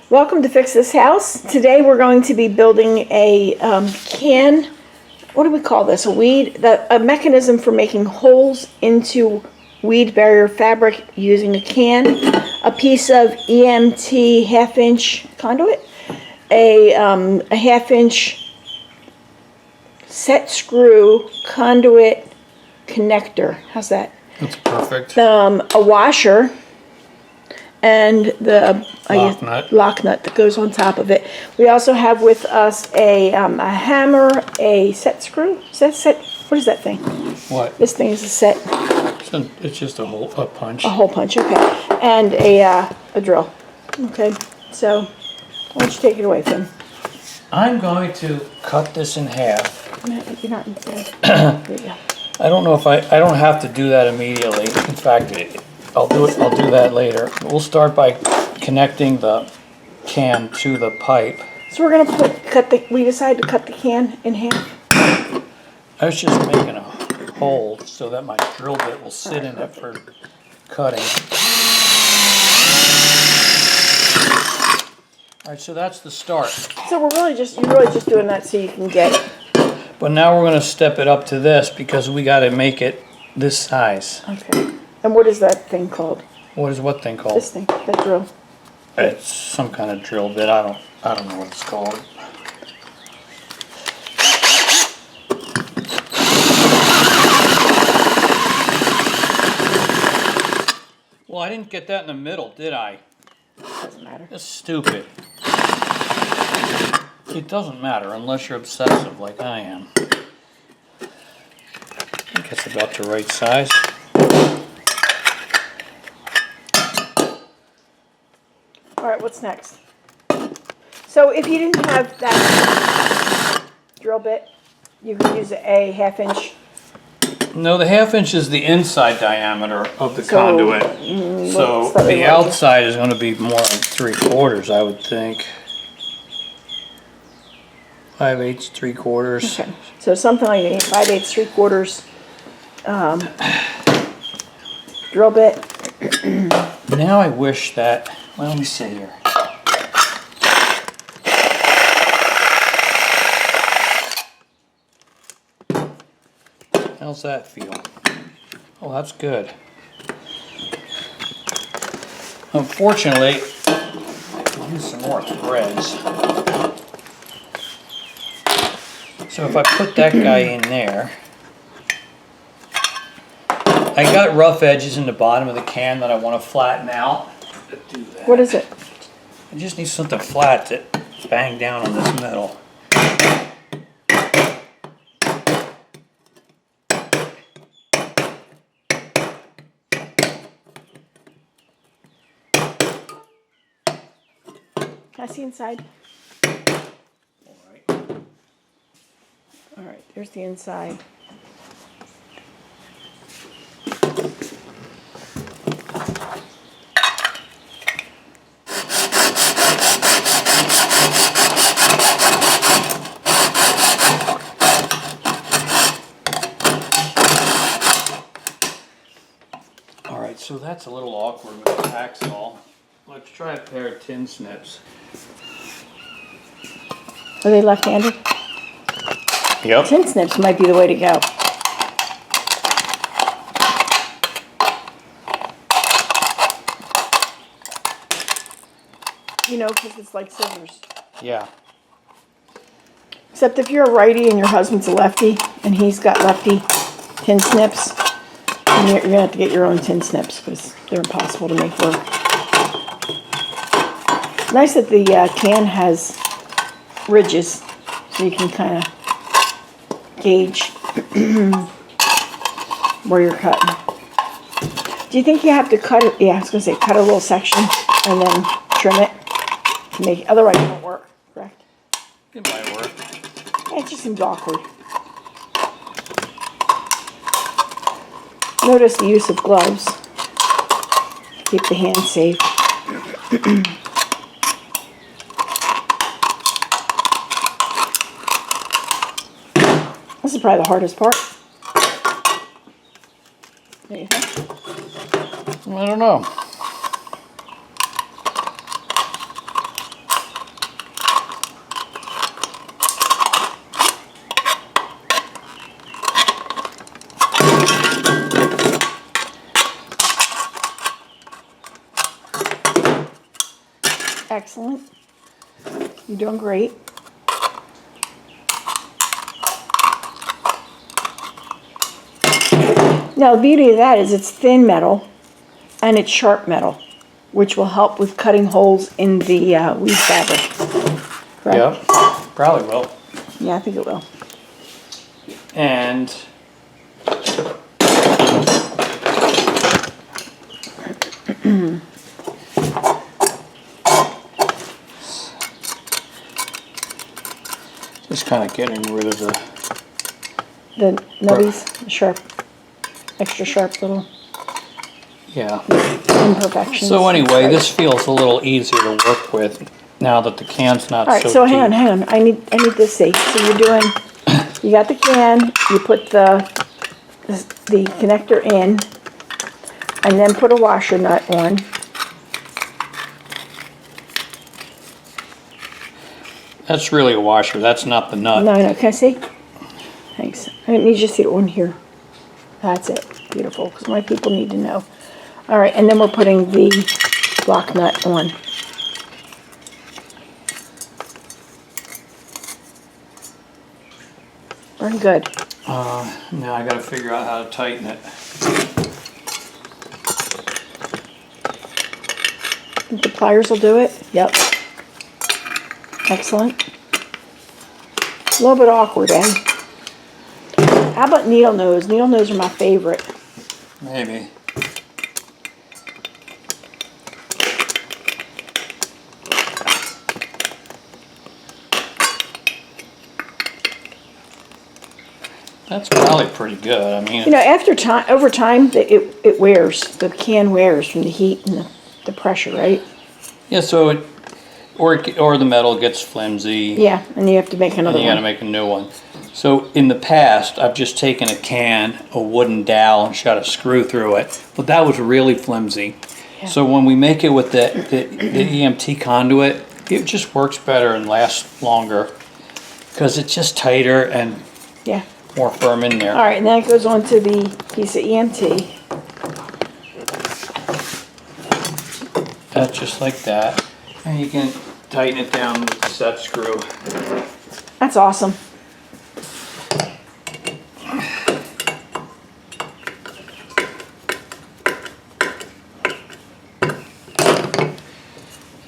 Welcome to Fix This House. Today we're going to be building a can, what do we call this? A mechanism for making holes into weed barrier fabric using a can, a piece of EMT half-inch conduit, a half-inch set screw conduit connector. How's that? That's perfect. A washer, and the lock nut that goes on top of it. We also have with us a hammer, a set screw. What is that thing? What? This thing is a set. It's just a punch. A hole punch, okay. And a drill. Okay, so why don't you take it away, Finn? I'm going to cut this in half. You're not in bed. There you go. I don't know if I don't have to do that immediately. In fact, I'll do that later. We'll start by connecting the can to the pipe. So we're gonna we decided to cut the can in half. I was just making a hole so that my drill bit will sit in it for cutting. All right, so that's the start. So you're really just doing that so you can get. But now we're going to step it up to this because we got to make it this size. Okay. And what is that thing called? What thing called? This thing, that drill. It's some kind of drill bit. I don't know what it's called. Well, I didn't get that in the middle, did I? Doesn't matter. That's stupid. It doesn't matter unless you're obsessive like I am. I think it's about the right size. Alright, what's next? So if you didn't have that drill bit, you could use a half-inch. No, the half-inch is the inside diameter of the conduit. So the outside is going to be more like 3/4, I would think. 5/8, 3/4. Okay, so something like 5/8, 3/4 drill bit. Now I wish that. Well, let me see here. How's that feel? Oh, that's good. Unfortunately, I need some more threads. So if I put that guy in there, I got rough edges in the bottom of the can that I want to flatten out. Do that. What is it? I just need something flat to bang down on this metal. Can I see inside? Alright, there's the inside. Alright, so that's a little awkward with the hacksaw. Let's try a pair of tin snips. Are they left-handed? Yep. Tin snips might be the way to go. You know, because it's like scissors. Yeah. Except if you're a righty and your husband's a lefty, and he's got lefty tin snips, then you're going to have to get your own tin snips, because they're impossible to make work. Nice that the can has ridges, so you can kind of gauge where you're cutting. Do you think you have to cut it? Yeah, I was going to say cut a little section and then trim it to make it. Otherwise, it won't work. Correct? It might work. Yeah, it just seems awkward. Notice the use of gloves to keep the hands safe. This is probably the hardest part. Don't you think? I don't know. You're doing great. Now, the beauty of that is it's thin metal and it's sharp metal, which will help with cutting holes in the weave fabric. Correct? Yeah, probably will. Yeah, I think it will. And just kind of getting rid of The nubbies, the sharp, extra sharp little yeah. imperfections. So anyway, Right. this feels a little easier to work with now that the can's not All right, so so deep. hang on. I need to see. So you're doing, you got the can, you put the connector in, and then put a washer nut on. That's really a washer. That's not the nut. No, can I see? Thanks. I need you to see it on here. That's it. Beautiful, because my people need to know. All right, and then we're putting the block nut on. Very good. Now I got to figure out how to tighten it. Think the pliers will do it? Yep. Excellent. A little bit awkward, eh? How about needle nose? Needle nose are my favorite. Maybe. That's probably pretty good. I mean, You know, over time, it wears. The can wears from the heat and the pressure, right? yeah. So it, or the metal gets flimsy. Yeah, and you have to make another And you got to one. make a new one. So in the past, I've just taken a can, a wooden dowel, and shot a screw through it. But that was really flimsy. Yeah. So when we make it with the EMT conduit, it just works better and lasts longer because it's just tighter and Yeah. more firm in there. All right, and then it goes on to the piece of EMT. That's just like that. And you can tighten it down with the set screw. That's awesome.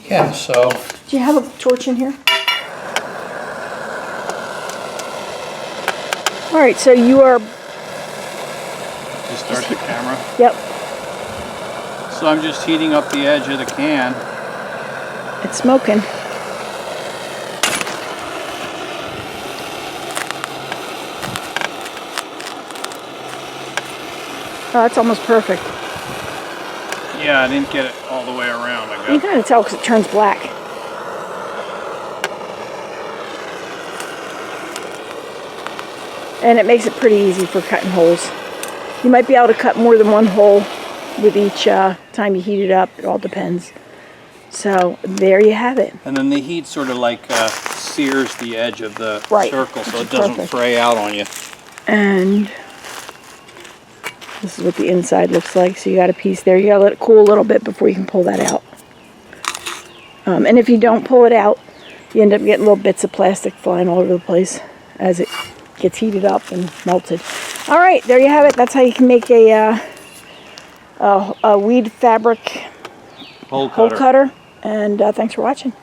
Yeah, so Do you have a torch in here? All right, so you are, just start the camera. yep, So I'm just heating up the edge of the can. it's smoking. Oh, that's almost perfect. Yeah, I didn't get it all the way around. I You got can kind of tell because it turns black. And it makes it pretty easy for cutting holes. You might be able to cut more than one hole with each time you heat it up. It all depends. So there you have it. And then the heat sort of like sears the edge of the Right, circle so which it is doesn't perfect. fray out on you. And this is what the inside looks like. So you got a piece there. You gotta let it cool a little bit before you can pull that out. And if you don't pull it out, you end up getting little bits of plastic flying all over the place as it gets heated up and melted. All right, there you have it. That's how you can make a weed fabric Hole hole cutter. And thanks for watching.